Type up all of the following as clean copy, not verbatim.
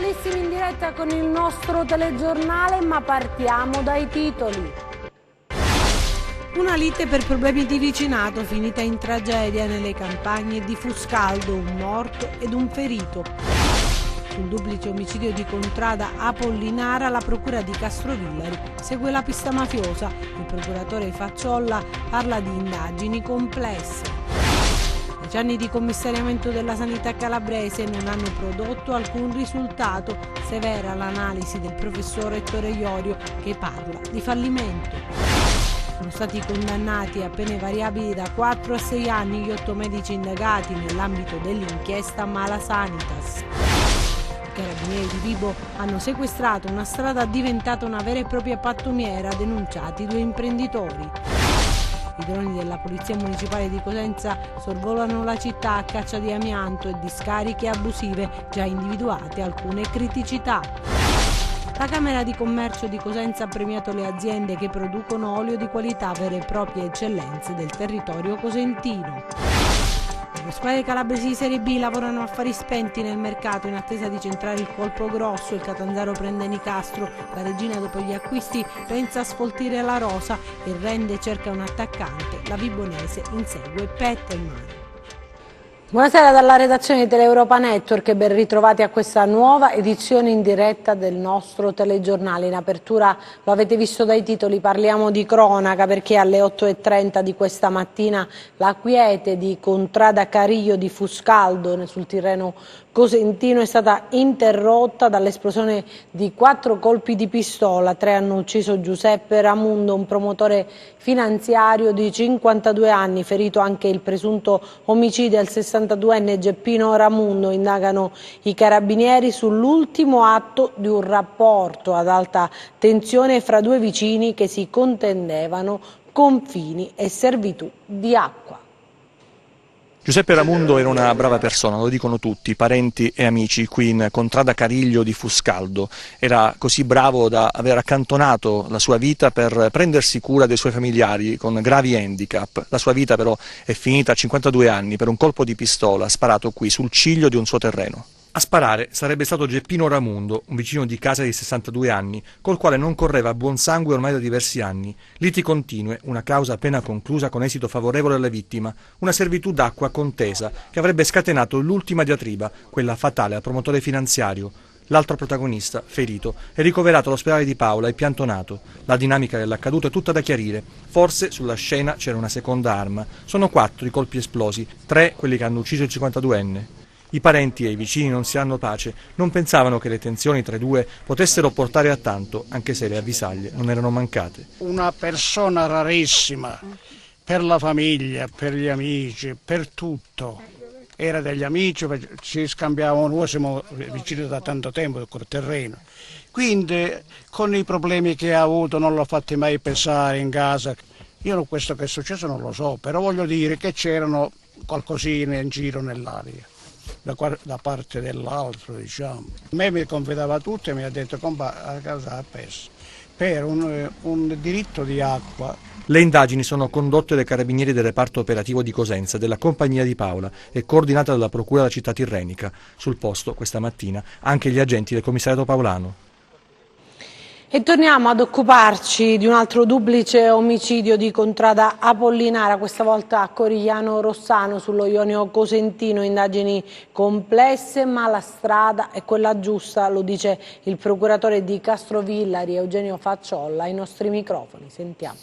Benissimo, in diretta con il nostro telegiornale, ma partiamo dai titoli. Una lite per problemi di vicinato finita in tragedia nelle campagne di Fuscaldo, un morto ed un ferito. Sul duplice omicidio di Contrada Apollinara, la procura di Castrovillari segue la pista mafiosa. Il procuratore Facciolla parla di indagini complesse. 10 anni di commissariamento della sanità calabrese non hanno prodotto alcun risultato. Severa l'analisi del professor Ettore Iorio, che parla di fallimento. Sono stati condannati a pene variabili da 4 a 6 anni gli 8 medici indagati nell'ambito dell'inchiesta Malasanitas. I carabinieri di Vibo hanno sequestrato una strada diventata una vera e propria pattumiera, denunciati 2 imprenditori. I droni della Polizia Municipale di Cosenza sorvolano la città a caccia di amianto e di scariche abusive, già individuate alcune criticità. La Camera di Commercio di Cosenza ha premiato le aziende che producono olio di qualità, vere e proprie eccellenze del territorio cosentino. Le squadre calabresi di Serie B lavorano a fari spenti nel mercato in attesa di centrare il colpo grosso. Il Catanzaro prende Nicastro, la Regina dopo gli acquisti pensa a sfoltire la rosa, il Rende cerca un attaccante, la Vibonese insegue Pettelman. Buonasera dalla redazione di Teleuropa Network e ben ritrovati a questa nuova edizione in diretta del nostro telegiornale. In apertura lo avete visto dai titoli, parliamo di cronaca perché alle 8:30 di questa mattina la quiete di Contrada Cariglio di Fuscaldo sul Tirreno cosentino è stata interrotta dall'esplosione di 4 colpi di pistola. 3 hanno ucciso Giuseppe Ramundo, un promotore finanziario di 52 anni, ferito anche il presunto omicidio al 62enne Geppino Ramundo. Indagano i carabinieri sull'ultimo atto di un rapporto ad alta tensione fra 2 vicini che si contendevano confini e servitù di acqua. Giuseppe Ramundo era una brava persona, lo dicono tutti, parenti e amici qui in Contrada Cariglio di Fuscaldo. Era così bravo da aver accantonato la sua vita per prendersi cura dei suoi familiari con gravi handicap. La sua vita però è finita a 52 anni per un colpo di pistola sparato qui sul ciglio di un suo terreno. A sparare sarebbe stato Geppino Ramundo, un vicino di casa di 62 anni, col quale non correva buon sangue ormai da diversi anni. Liti continue, una causa appena conclusa con esito favorevole alla vittima, una servitù d'acqua contesa che avrebbe scatenato l'ultima diatriba, quella fatale al promotore finanziario. L'altro protagonista, ferito, è ricoverato all'ospedale di Paola e piantonato. La dinamica dell'accaduto è tutta da chiarire. Forse sulla scena c'era una seconda arma. Sono 4 i colpi esplosi, 3 quelli che hanno ucciso il 52enne. I parenti e i vicini non si hanno pace, non pensavano che le tensioni tra i due potessero portare a tanto, anche se le avvisaglie non erano mancate. Una persona rarissima, per la famiglia, per gli amici, per tutto. Era degli amici, ci scambiavamo, noi siamo vicini da tanto tempo col terreno. Quindi con i problemi che ha avuto non l'ho fatti mai pesare in casa. Io questo che è successo non lo so, però voglio dire che c'erano qualcosina in giro nell'aria. Da parte dell'altro, diciamo. A me mi confidava tutto e mi ha detto a casa a PES per un diritto di acqua. Le indagini sono condotte dai carabinieri del reparto operativo di Cosenza della Compagnia di Paola e coordinate dalla Procura della città tirrenica. Sul posto, questa mattina, anche gli agenti del commissariato paolano. E torniamo ad occuparci di un altro duplice omicidio di Contrada Apollinara, questa volta a Corigliano Rossano sullo Ionio Cosentino. Indagini complesse, ma la strada è quella giusta, lo dice il procuratore di Castrovillari Eugenio Facciolla ai nostri microfoni. Sentiamo.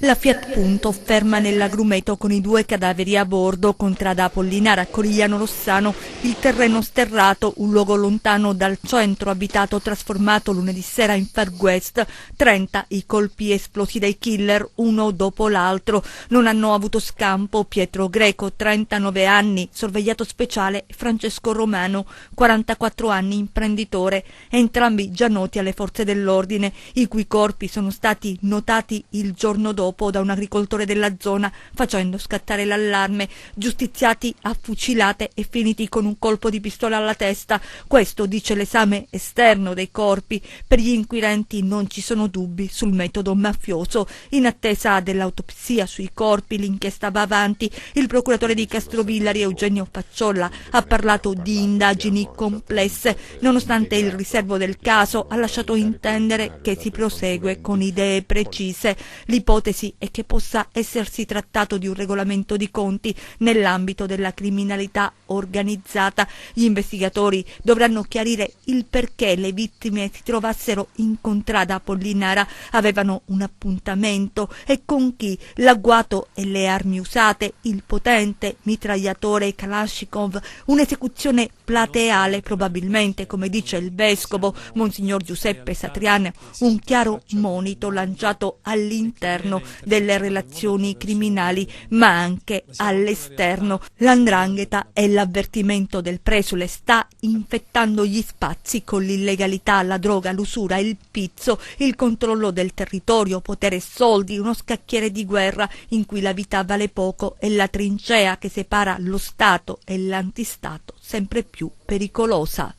La Fiat Punto ferma nell'agrumeto con i 2 cadaveri a bordo. Contrada Apollinara a Corigliano Rossano, il terreno sterrato, un luogo lontano dal centro abitato trasformato lunedì sera in Far West. 30 i colpi esplosi dai killer, uno dopo l'altro. Non hanno avuto scampo Pietro Greco, 39 anni, sorvegliato speciale, e Francesco Romano, 44 anni, imprenditore, entrambi già noti alle forze dell'ordine, i cui corpi sono stati notati il giorno dopo dopo da un agricoltore della zona, facendo scattare l'allarme. Giustiziati a fucilate e finiti con un colpo di pistola alla testa. Questo dice l'esame esterno dei corpi. Per gli inquirenti non ci sono dubbi sul metodo mafioso. In attesa dell'autopsia sui corpi, l'inchiesta va avanti. Il procuratore di Castrovillari, Eugenio Facciolla, ha parlato di indagini complesse. Nonostante il riservo del caso, ha lasciato intendere che si prosegue con idee precise. L'ipotesi è che possa essersi trattato di un regolamento di conti nell'ambito della criminalità organizzata. Gli investigatori dovranno chiarire il perché le vittime si trovassero in contrada Pollinara, avevano un appuntamento e con chi, l'agguato e le armi usate, il potente mitragliatore Kalashnikov, un'esecuzione plateale probabilmente, come dice il vescovo Monsignor Giuseppe Satriani, un chiaro monito lanciato all'interno delle relazioni criminali ma anche all'esterno. L'andrangheta e l'avvertimento del presule sta infettando gli spazi con l'illegalità, la droga, l'usura, il pizzo, il controllo del territorio, potere e soldi, uno scacchiere di guerra in cui la vita vale poco e la trincea che separa lo Stato e l'antistato sempre più pericolosa.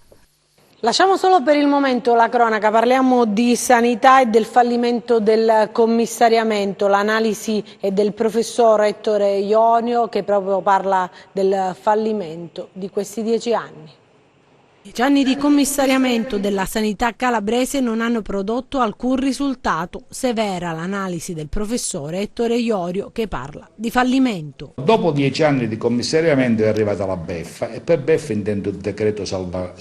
Lasciamo solo per il momento la cronaca, parliamo di sanità e del fallimento del commissariamento. L'analisi è del professor Ettore Ionio, che proprio parla del fallimento di questi 10 anni. 10 anni di commissariamento della sanità calabrese non hanno prodotto alcun risultato. Severa l'analisi del professore Ettore Iorio, che parla di fallimento. Dopo 10 anni di commissariamento è arrivata la beffa, e per beffa intendo il decreto salva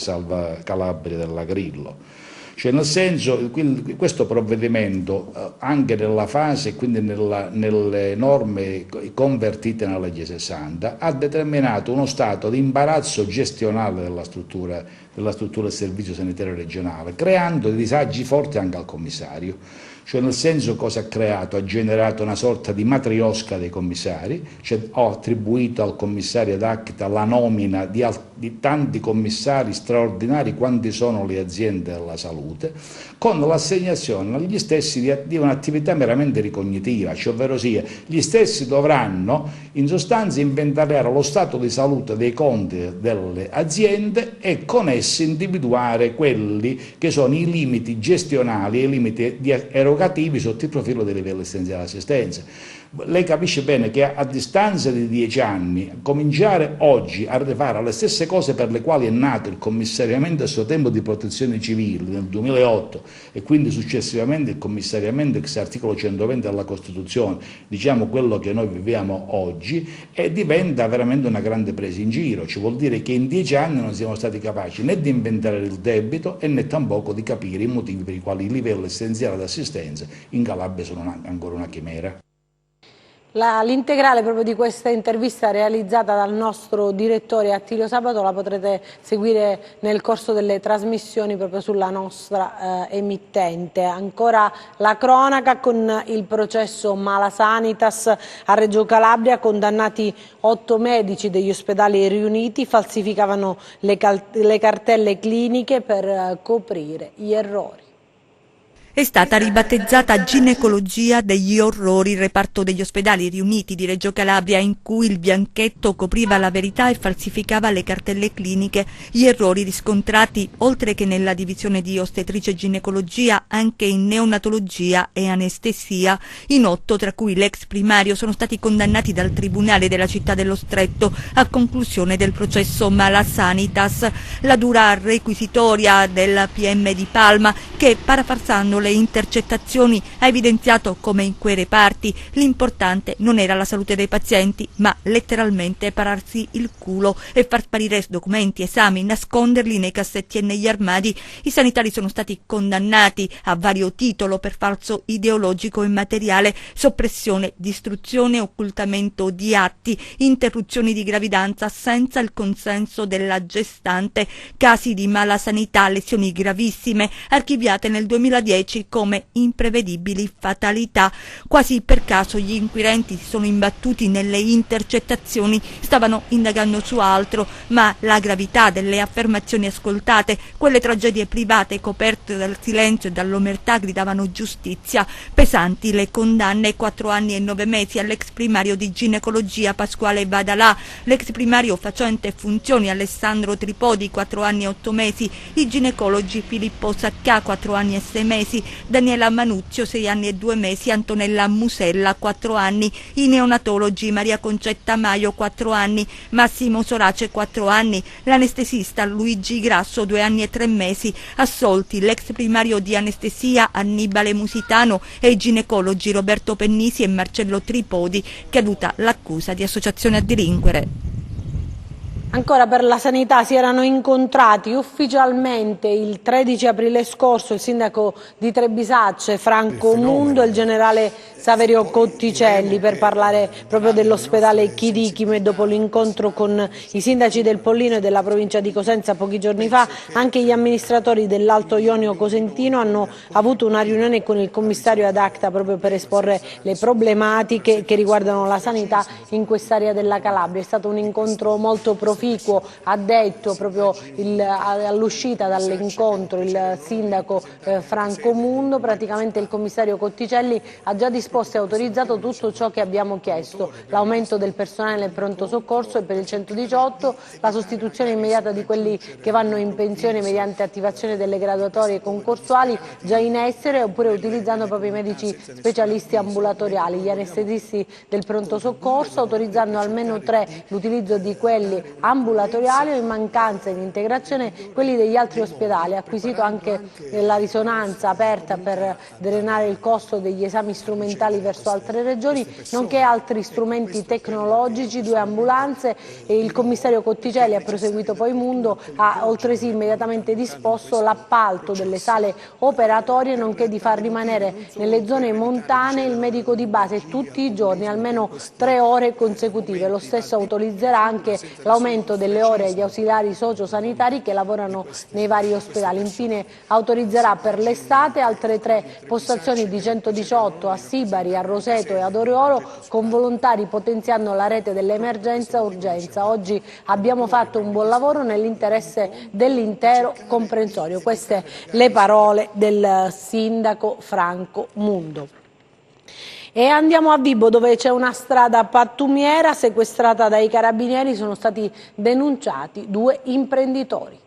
Calabria della Grillo. Cioè, nel senso, questo provvedimento, anche nella fase, quindi nelle norme convertite nella legge 60, ha determinato uno stato di imbarazzo gestionale della struttura del servizio sanitario regionale, creando disagi forti anche al commissario. Cioè, nel senso, cosa ha creato? Ha generato una sorta di matriosca dei commissari, cioè ho attribuito al commissario ad acta la nomina di tanti commissari straordinari quanti sono le aziende della salute, con l'assegnazione agli stessi di un'attività meramente ricognitiva, cioè ovvero sia, gli stessi dovranno in sostanza inventariare lo stato di salute dei conti delle aziende e con essi individuare quelli che sono i limiti gestionali e i limiti erogativi sotto il profilo dei livelli essenziali di assistenza. Lei capisce bene che a distanza di 10 anni cominciare oggi a rifare le stesse cose per le quali è nato il commissariamento a suo tempo di protezione civile nel 2008 e quindi successivamente il commissariamento ex articolo 120 della Costituzione, diciamo quello che noi viviamo oggi, e diventa veramente una grande presa in giro. Ci vuol dire che in 10 anni non siamo stati capaci né di inventare il debito e né tampoco di capire i motivi per i quali i livelli essenziali di assistenza in Calabria sono ancora una chimera. L'integrale proprio di questa intervista realizzata dal nostro direttore Attilio Sabato la potrete seguire nel corso delle trasmissioni proprio sulla nostra emittente. Ancora la cronaca con il processo Malasanitas a Reggio Calabria, condannati 8 medici degli ospedali riuniti, falsificavano le cartelle cliniche per coprire gli errori. È stata ribattezzata Ginecologia degli Orrori, il reparto degli ospedali riuniti di Reggio Calabria, in cui il bianchetto copriva la verità e falsificava le cartelle cliniche. Gli errori riscontrati, oltre che nella divisione di ostetricia e ginecologia, anche in neonatologia e anestesia. In 8, tra cui l'ex primario, sono stati condannati dal Tribunale della Città dello Stretto a conclusione del processo Malasanitas. La dura requisitoria del PM di Palma, che parafarsando le intercettazioni ha evidenziato come in quei reparti l'importante non era la salute dei pazienti, ma letteralmente pararsi il culo e far sparire documenti, esami, nasconderli nei cassetti e negli armadi. I sanitari sono stati condannati a vario titolo per falso ideologico e materiale, soppressione, distruzione, occultamento di atti, interruzioni di gravidanza senza il consenso della gestante, casi di malasanità, lesioni gravissime archiviate nel 2010 sindaci come imprevedibili fatalità. Quasi per caso gli inquirenti si sono imbattuti nelle intercettazioni, stavano indagando su altro, ma la gravità delle affermazioni ascoltate, quelle tragedie private coperte dal silenzio e dall'omertà gridavano giustizia. Pesanti le condanne, 4 anni e 9 mesi all'ex primario di ginecologia Pasquale Badalà, l'ex primario facente funzioni Alessandro Tripodi, 4 anni e 8 mesi, i ginecologi Filippo Saccà, 4 anni e 6 mesi, Daniela Manuzio, 6 anni e 2 mesi, Antonella Musella, 4 anni, i neonatologi Maria Concetta Maio, 4 anni, Massimo Sorace, 4 anni, l'anestesista Luigi Grasso, 2 anni e 3 mesi, assolti l'ex primario di anestesia Annibale Musitano e i ginecologi Roberto Pennisi e Marcello Tripodi, caduta l'accusa di associazione a delinquere. Ancora per la sanità, si erano incontrati ufficialmente il 13 aprile scorso il sindaco di Trebisacce Franco Mundo e il generale Saverio Cotticelli per parlare proprio dell'ospedale Chirichim, e dopo l'incontro con i sindaci del Pollino e della provincia di Cosenza pochi giorni fa anche gli amministratori dell'Alto Ionio Cosentino hanno avuto una riunione con il commissario ad acta proprio per esporre le problematiche che riguardano la sanità in quest'area della Calabria. È stato un incontro molto proficuo, ha detto proprio all'uscita dall'incontro il sindaco Franco Mundo. Praticamente il commissario Cotticelli ha già disposto e autorizzato tutto ciò che abbiamo chiesto: l'aumento del personale nel pronto soccorso e per il 118, la sostituzione immediata di quelli che vanno in pensione mediante attivazione delle graduatorie concorsuali già in essere, oppure utilizzando proprio i medici specialisti ambulatoriali, gli anestesisti del pronto soccorso, autorizzando almeno 3 l'utilizzo di quelli ambulatoriali o, in mancanza di integrazione, quelli degli altri ospedali. Acquisito anche la risonanza aperta per drenare il costo degli esami strumentali verso altre regioni, nonché altri strumenti tecnologici, 2 ambulanze, e il commissario Cotticelli, ha proseguito poi Mundo, ha altresì immediatamente disposto l'appalto delle sale operatorie, nonché di far rimanere nelle zone montane il medico di base tutti i giorni, almeno 3 ore consecutive. Lo stesso autorizzerà anche l'aumento delle ore agli ausiliari sociosanitari che lavorano nei vari ospedali. Infine autorizzerà per l'estate altre 3 postazioni di 118 a Sibari, a Roseto e ad Oriolo, con volontari, potenziando la rete dell'emergenza urgenza. Oggi abbiamo fatto un buon lavoro nell'interesse dell'intero comprensorio. Queste le parole del sindaco Franco Mundo. E andiamo a Vibo, dove c'è una strada pattumiera sequestrata dai carabinieri. Sono stati denunciati 2 imprenditori.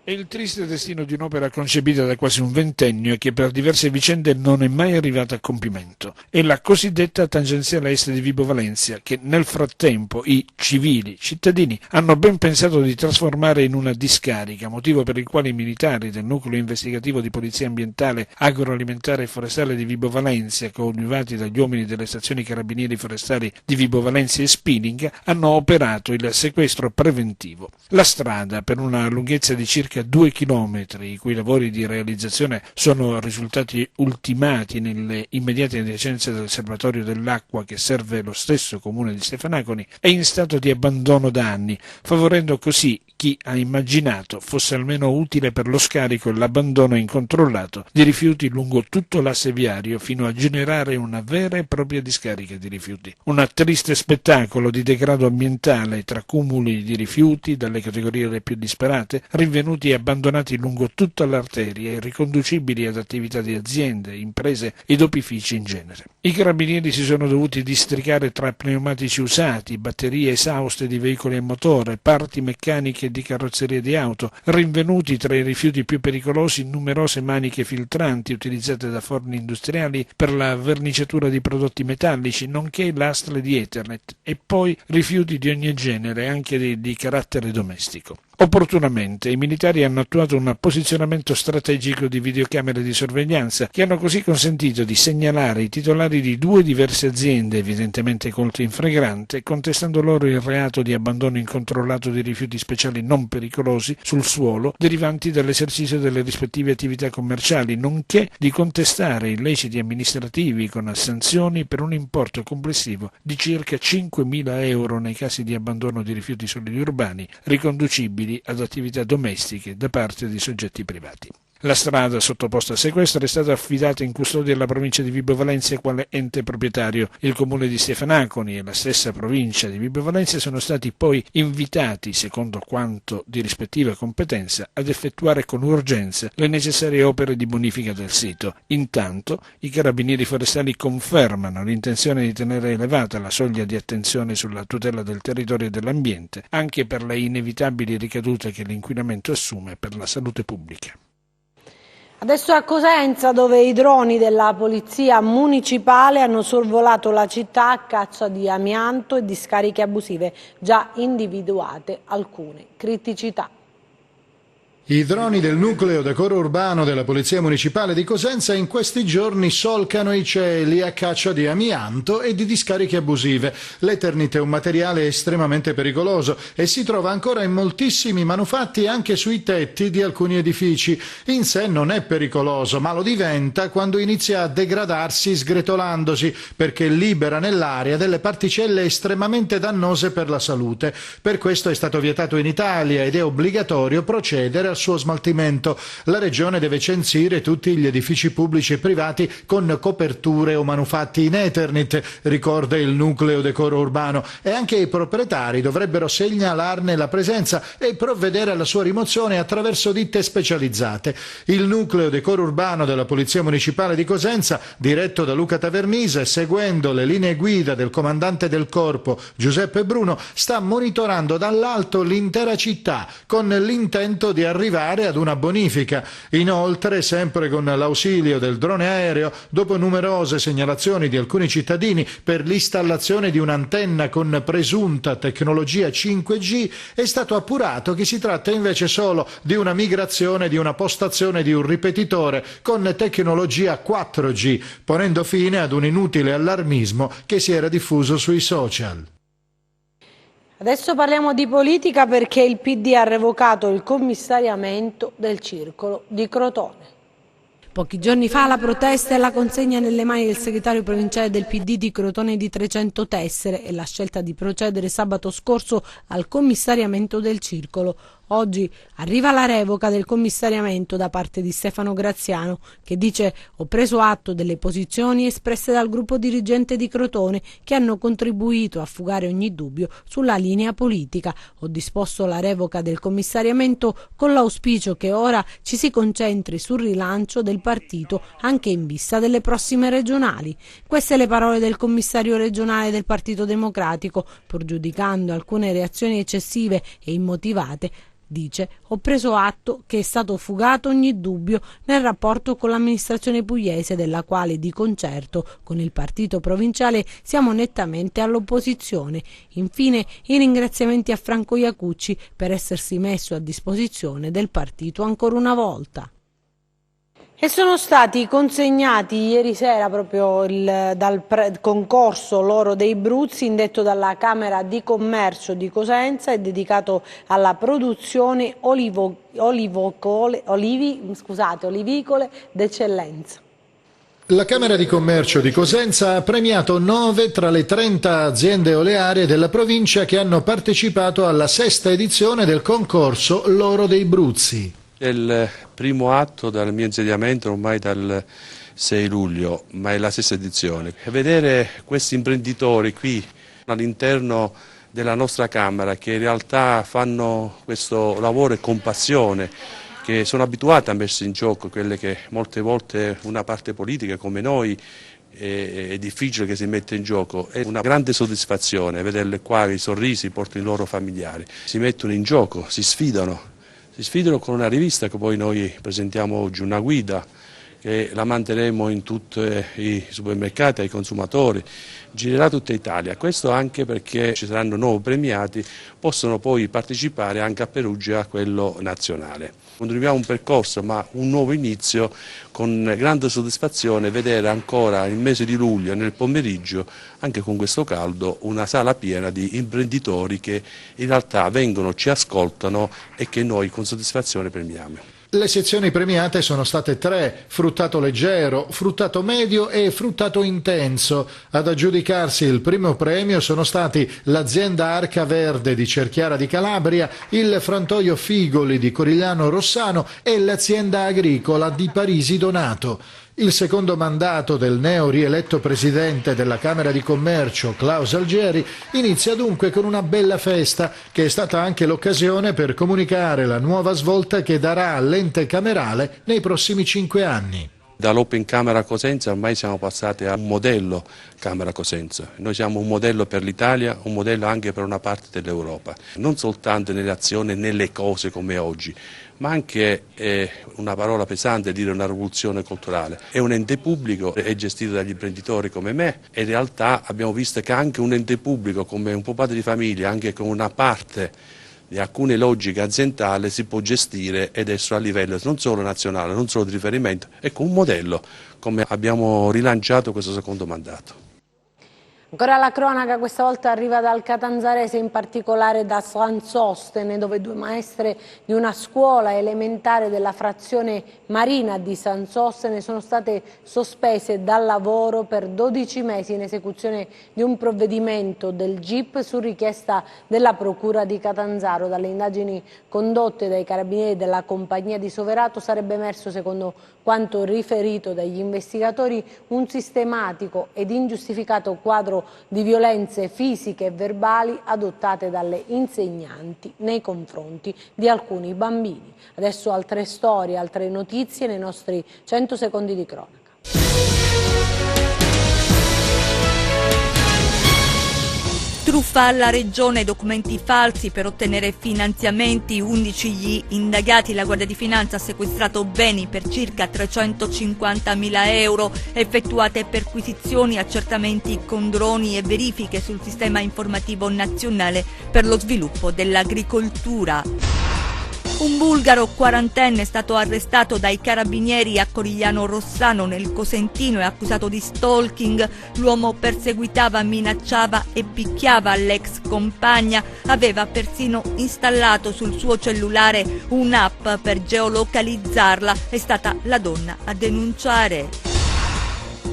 È il triste destino di un'opera concepita da quasi un ventennio e che per diverse vicende non è mai arrivata a compimento. È la cosiddetta tangenziale est di Vibo Valentia, che nel frattempo i civili cittadini hanno ben pensato di trasformare in una discarica, motivo per il quale i militari del nucleo investigativo di polizia ambientale, agroalimentare e forestale di Vibo Valentia, coadiuvati dagli uomini delle stazioni carabinieri forestali di Vibo Valentia e Spining, hanno operato il sequestro preventivo. La strada, per una lunghezza di circa 2 chilometri, i cui lavori di realizzazione sono risultati ultimati nelle immediate adiacenze del serbatoio dell'acqua che serve lo stesso comune di Stefanaconi, è in stato di abbandono da anni, favorendo così chi ha immaginato fosse almeno utile per lo scarico e l'abbandono incontrollato di rifiuti lungo tutto l'asse viario, fino a generare una vera e propria discarica di rifiuti. Un triste spettacolo di degrado ambientale tra cumuli di rifiuti dalle categorie le più disparate, rinvenuti e abbandonati lungo tutta l'arteria e riconducibili ad attività di aziende, imprese ed opifici in genere. I carabinieri si sono dovuti districare tra pneumatici usati, batterie esauste di veicoli a motore, parti meccaniche di carrozzerie di auto, rinvenuti tra i rifiuti più pericolosi numerose maniche filtranti utilizzate da forni industriali per la verniciatura di prodotti metallici, nonché lastre di Ethernet, e poi rifiuti di ogni genere, anche di carattere domestico. Opportunamente i militari hanno attuato un posizionamento strategico di videocamere di sorveglianza che hanno così consentito di segnalare i titolari di 2 diverse aziende, evidentemente colti in flagrante, contestando loro il reato di abbandono incontrollato di rifiuti speciali non pericolosi sul suolo derivanti dall'esercizio delle rispettive attività commerciali, nonché di contestare illeciti amministrativi con sanzioni per un importo complessivo di circa 5.000 euro nei casi di abbandono di rifiuti solidi urbani riconducibili ad attività domestiche da parte di soggetti privati. La strada, sottoposta a sequestro, è stata affidata in custodia alla provincia di Vibo Valentia quale ente proprietario. Il comune di Stefanaconi e la stessa provincia di Vibo Valentia sono stati poi invitati, secondo quanto di rispettiva competenza, ad effettuare con urgenza le necessarie opere di bonifica del sito. Intanto i carabinieri forestali confermano l'intenzione di tenere elevata la soglia di attenzione sulla tutela del territorio e dell'ambiente, anche per le inevitabili ricadute che l'inquinamento assume per la salute pubblica. Adesso a Cosenza, dove i droni della polizia municipale hanno sorvolato la città a caccia di amianto e di scariche abusive, già individuate alcune criticità. I droni del nucleo decoro urbano della Polizia Municipale di Cosenza in questi giorni solcano i cieli a caccia di amianto e di discariche abusive. L'Eternit è un materiale estremamente pericoloso e si trova ancora in moltissimi manufatti e anche sui tetti di alcuni edifici. In sé non è pericoloso, ma lo diventa quando inizia a degradarsi sgretolandosi, perché libera nell'aria delle particelle estremamente dannose per la salute. Per questo è stato vietato in Italia ed è obbligatorio procedere al suo smaltimento. La Regione deve censire tutti gli edifici pubblici e privati con coperture o manufatti in Eternit, ricorda il nucleo decoro urbano, e anche i proprietari dovrebbero segnalarne la presenza e provvedere alla sua rimozione attraverso ditte specializzate. Il nucleo decoro urbano della Polizia Municipale di Cosenza, diretto da Luca Tavernise, seguendo le linee guida del comandante del corpo Giuseppe Bruno, sta monitorando dall'alto l'intera città con l'intento di arrivare ad una bonifica. Inoltre, sempre con l'ausilio del drone aereo, dopo numerose segnalazioni di alcuni cittadini per l'installazione di un'antenna con presunta tecnologia 5G, è stato appurato che si tratta invece solo di una migrazione di una postazione di un ripetitore con tecnologia 4G, ponendo fine ad un inutile allarmismo che si era diffuso sui social. Adesso parliamo di politica perché il PD ha revocato il commissariamento del circolo di Crotone. Pochi giorni fa la protesta e la consegna nelle mani del segretario provinciale del PD di Crotone di 300 tessere e la scelta di procedere sabato scorso al commissariamento del circolo. Oggi arriva la revoca del commissariamento da parte di Stefano Graziano, che dice: ho preso atto delle posizioni espresse dal gruppo dirigente di Crotone che hanno contribuito a fugare ogni dubbio sulla linea politica. Ho disposto la revoca del commissariamento con l'auspicio che ora ci si concentri sul rilancio del partito anche in vista delle prossime regionali. Queste le parole del commissario regionale del Partito Democratico, pur giudicando alcune reazioni eccessive e immotivate. Dice: ho preso atto che è stato fugato ogni dubbio nel rapporto con l'amministrazione pugliese, della quale di concerto con il partito provinciale siamo nettamente all'opposizione. Infine i ringraziamenti a Franco Iacucci per essersi messo a disposizione del partito ancora una volta. E sono stati consegnati ieri sera proprio dal concorso L'oro dei Bruzzi indetto dalla Camera di Commercio di Cosenza e dedicato alla produzione olivicole d'eccellenza. La Camera di Commercio di Cosenza ha premiato 9 tra le 30 aziende olearie della provincia che hanno partecipato alla 6ª edizione del concorso L'oro dei Bruzzi. È il primo atto dal mio insediamento ormai dal 6 luglio, ma è la stessa edizione. E vedere questi imprenditori qui all'interno della nostra Camera che in realtà fanno questo lavoro con passione, che sono abituati a mettere in gioco quelle che molte volte una parte politica come noi è difficile che si metta in gioco. È una grande soddisfazione vederle qua, i sorrisi portano i loro familiari, si mettono in gioco, si sfidano con una rivista che poi noi presentiamo oggi, una guida che la manterremo in tutti i supermercati ai consumatori, girerà tutta Italia. Questo anche perché ci saranno nuovi premiati, possono poi partecipare anche a Perugia a quello nazionale. Continuiamo un percorso, ma un nuovo inizio, con grande soddisfazione vedere ancora il mese di luglio nel pomeriggio, anche con questo caldo, una sala piena di imprenditori che in realtà vengono, ci ascoltano e che noi con soddisfazione premiamo. Le sezioni premiate sono state 3, fruttato leggero, fruttato medio e fruttato intenso. Ad aggiudicarsi il primo premio sono stati l'azienda Arca Verde di Cerchiara di Calabria, il frantoio Figoli di Corigliano Rossano e l'azienda agricola di Parisi Donato. Il secondo mandato del neo rieletto presidente della Camera di Commercio, Klaus Algeri, inizia dunque con una bella festa, che è stata anche l'occasione per comunicare la nuova svolta che darà all'ente camerale nei prossimi 5 anni. Dall'Open Camera Cosenza ormai siamo passati a un modello Camera Cosenza. Noi siamo un modello per l'Italia, un modello anche per una parte dell'Europa, non soltanto nelle azioni, nelle cose come oggi, ma anche, una parola pesante, dire una rivoluzione culturale. È un ente pubblico, è gestito dagli imprenditori come me e in realtà abbiamo visto che anche un ente pubblico come un po' padre di famiglia, anche con una parte di alcune logiche aziendali si può gestire ed essere a livello non solo nazionale, non solo di riferimento, ecco un modello come abbiamo rilanciato questo secondo mandato. Ancora la cronaca, questa volta arriva dal Catanzarese, in particolare da San Sostene, dove 2 maestre di una scuola elementare della frazione Marina di San Sostene sono state sospese dal lavoro per 12 mesi in esecuzione di un provvedimento del GIP su richiesta della Procura di Catanzaro. Dalle indagini condotte dai carabinieri della compagnia di Soverato sarebbe emerso, secondo quanto riferito dagli investigatori, un sistematico ed ingiustificato quadro di violenze fisiche e verbali adottate dalle insegnanti nei confronti di alcuni bambini. Adesso altre storie, altre notizie nei nostri 100 secondi di cronaca. Truffa alla regione, documenti falsi per ottenere finanziamenti, 11 gli indagati. La Guardia di Finanza ha sequestrato beni per circa 350.000 euro, effettuate perquisizioni, accertamenti con droni e verifiche sul sistema informativo nazionale per lo sviluppo dell'agricoltura. Un bulgaro 40enne è stato arrestato dai carabinieri a Corigliano Rossano nel Cosentino, è accusato di stalking. L'uomo perseguitava, minacciava e picchiava l'ex compagna, aveva persino installato sul suo cellulare un'app per geolocalizzarla, è stata la donna a denunciare.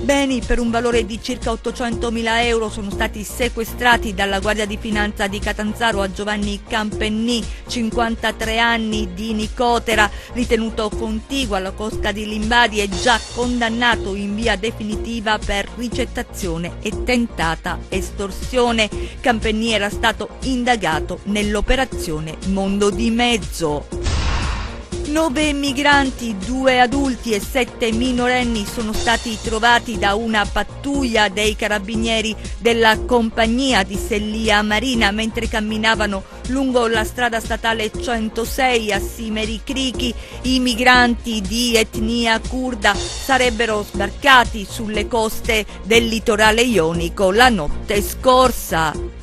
Beni per un valore di circa 800.000 euro sono stati sequestrati dalla Guardia di Finanza di Catanzaro a Giovanni Campenni, 53 anni, di Nicotera, ritenuto contiguo alla cosca di Limbadi e già condannato in via definitiva per ricettazione e tentata estorsione. Campenni era stato indagato nell'operazione Mondo di Mezzo. 9 migranti, 2 adulti e 7 minorenni sono stati trovati da una pattuglia dei carabinieri della compagnia di Sellia Marina mentre camminavano lungo la strada statale 106 a Simeri Crichi. I migranti di etnia curda sarebbero sbarcati sulle coste del litorale ionico la notte scorsa.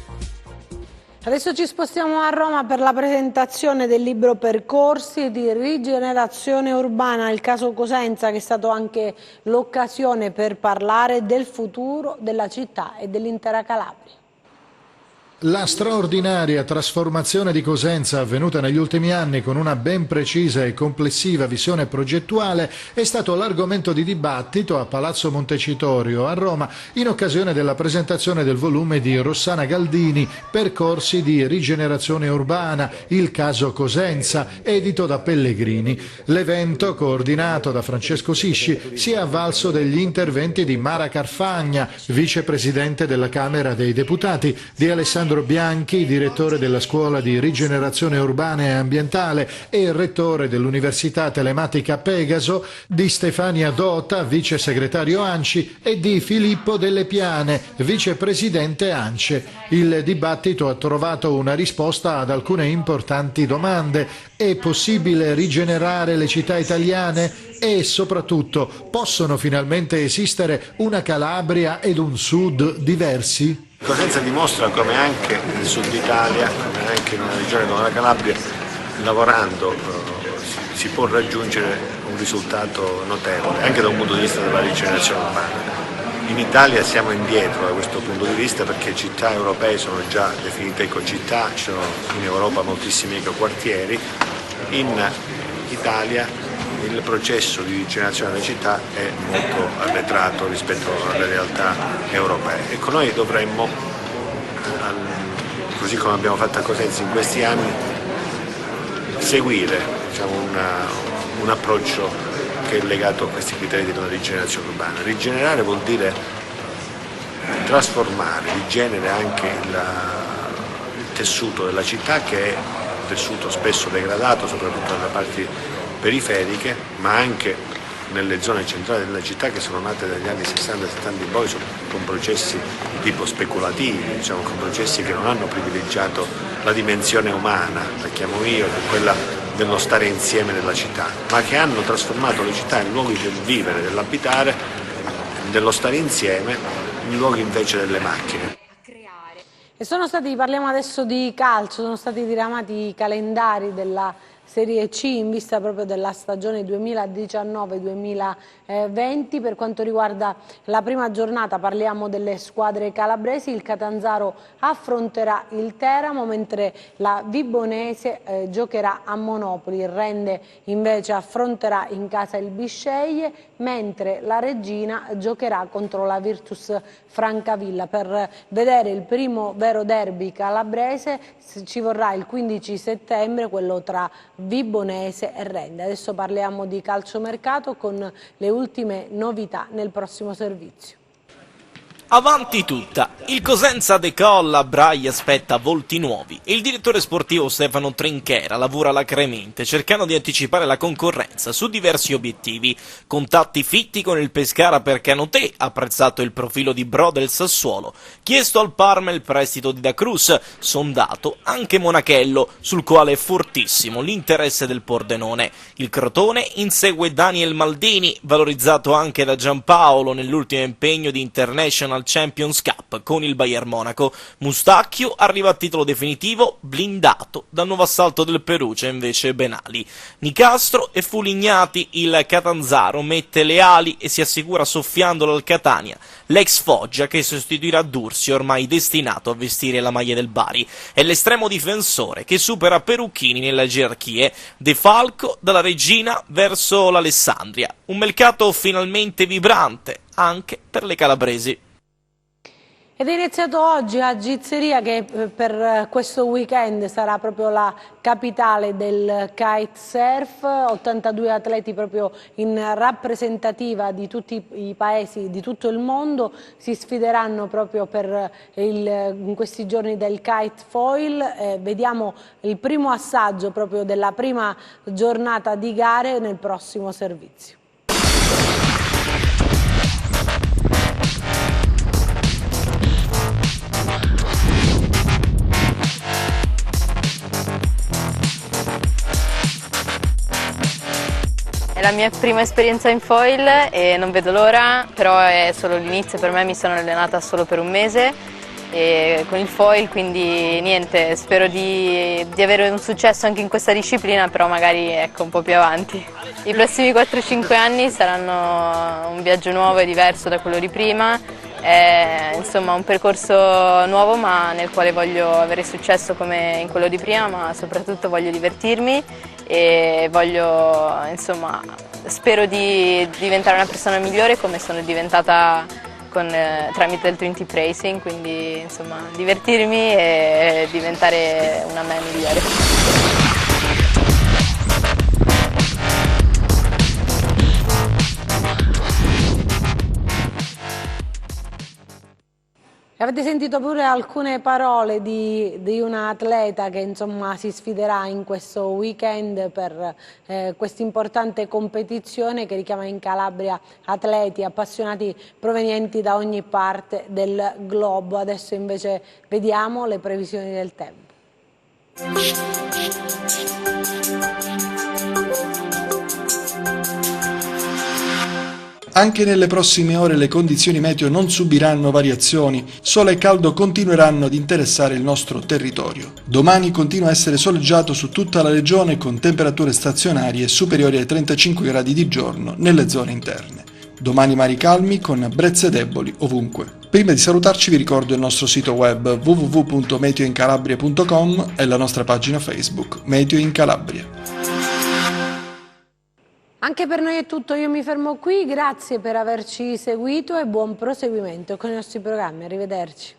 Adesso ci spostiamo a Roma per la presentazione del libro Percorsi di rigenerazione urbana, il caso Cosenza, che è stato anche l'occasione per parlare del futuro della città e dell'intera Calabria. La straordinaria trasformazione di Cosenza avvenuta negli ultimi anni con una ben precisa e complessiva visione progettuale è stato l'argomento di dibattito a Palazzo Montecitorio a Roma in occasione della presentazione del volume di Rossana Galdini Percorsi di rigenerazione urbana, il caso Cosenza, edito da Pellegrini. L'evento, coordinato da Francesco Sisci, si è avvalso degli interventi di Mara Carfagna, vicepresidente della Camera dei Deputati, di Alessandro Bianchi, direttore della Scuola di Rigenerazione Urbana e Ambientale e rettore dell'Università Telematica Pegaso, di Stefania Dota, vice segretario ANCI, e di Filippo Delle Piane, vicepresidente ANCE. Il dibattito ha trovato una risposta ad alcune importanti domande. È possibile rigenerare le città italiane? E soprattutto, possono finalmente esistere una Calabria ed un Sud diversi? Cosenza dimostra come anche nel sud Italia, come anche in una regione come la Calabria, lavorando si può raggiungere un risultato notevole, anche da un punto di vista della rigenerazione urbana. In Italia siamo indietro da questo punto di vista perché città europee sono già definite ecocittà, ci sono in Europa moltissimi ecoquartieri. In Italia il processo di rigenerazione della città è molto arretrato rispetto alle realtà europee. Ecco, noi dovremmo, così come abbiamo fatto a Cosenza in questi anni, seguire un approccio che è legato a questi criteri della rigenerazione urbana. Rigenerare vuol dire trasformare di genere anche il tessuto della città, che è un tessuto spesso degradato, soprattutto nelle parti periferiche, ma anche nelle zone centrali della città, che sono nate dagli anni 60-70 in poi con processi di tipo speculativi, con processi che non hanno privilegiato la dimensione umana, la chiamo io, che è quella dello stare insieme nella città, ma che hanno trasformato le città in luoghi del vivere, dell'abitare, dello stare insieme, in luoghi invece delle macchine. E parliamo adesso di calcio, sono stati diramati i calendari della Serie C in vista proprio della stagione 2019-2020. Per quanto riguarda la prima giornata parliamo delle squadre calabresi. Il Catanzaro affronterà il Teramo, mentre la Vibonese giocherà a Monopoli. Il Rende invece affronterà in casa il Bisceglie, mentre la Regina giocherà contro la Virtus Francavilla. Per vedere il primo vero derby calabrese ci vorrà il 15 settembre, quello tra Vibonese e Rende. Adesso parliamo di calciomercato con le ultime novità nel prossimo servizio. Avanti tutta, il Cosenza decolla, Brai aspetta volti nuovi e il direttore sportivo Stefano Trinchera lavora alacremente cercando di anticipare la concorrenza su diversi obiettivi. Contatti fitti con il Pescara per Canotè, apprezzato il profilo di Bro del Sassuolo, chiesto al Parma il prestito di Da Cruz, sondato anche Monachello, sul quale è fortissimo l'interesse del Pordenone. Il Crotone insegue Daniel Maldini, valorizzato anche da Giampaolo nell'ultimo impegno di International Champions Cup con il Bayern Monaco. Mustacchio arriva a titolo definitivo, blindato dal nuovo assalto del Perugia invece Benali. Nicastro e Fulignati, il Catanzaro mette le ali e si assicura soffiandolo al Catania l'ex Foggia, che sostituirà D'Ursi, ormai destinato a vestire la maglia del Bari. È l'estremo difensore che supera Perucchini nelle gerarchie. De Falco dalla Regina verso l'Alessandria, un mercato finalmente vibrante anche per le calabresi. Ed è iniziato oggi a Gizzeria, che per questo weekend sarà proprio la capitale del kitesurf. 82 atleti proprio in rappresentativa di tutti i paesi di tutto il mondo si sfideranno proprio in questi giorni del kite foil. Vediamo il primo assaggio proprio della prima giornata di gare nel prossimo servizio. È la mia prima esperienza in foil e non vedo l'ora, però è solo l'inizio. Per me, mi sono allenata solo per un mese e con il foil, quindi niente, spero di avere un successo anche in questa disciplina, però magari un po' più avanti. I prossimi 4-5 anni saranno un viaggio nuovo e diverso da quello di prima, insomma un percorso nuovo ma nel quale voglio avere successo come in quello di prima, ma soprattutto voglio divertirmi e spero di diventare una persona migliore come sono diventata tramite il Twin Tip Racing, quindi divertirmi e diventare una me migliore. Avete sentito pure alcune parole di un atleta che si sfiderà in questo weekend per questa importante competizione che richiama in Calabria atleti appassionati provenienti da ogni parte del globo. Adesso invece vediamo le previsioni del tempo. Anche nelle prossime ore le condizioni meteo non subiranno variazioni, sole e caldo continueranno ad interessare il nostro territorio. Domani continua a essere soleggiato su tutta la regione con temperature stazionarie superiori ai 35 gradi di giorno nelle zone interne. Domani mari calmi con brezze deboli ovunque. Prima di salutarci vi ricordo il nostro sito web www.meteoincalabria.com e la nostra pagina Facebook Meteo in Calabria. Anche per noi è tutto, io mi fermo qui, grazie per averci seguito e buon proseguimento con i nostri programmi, arrivederci.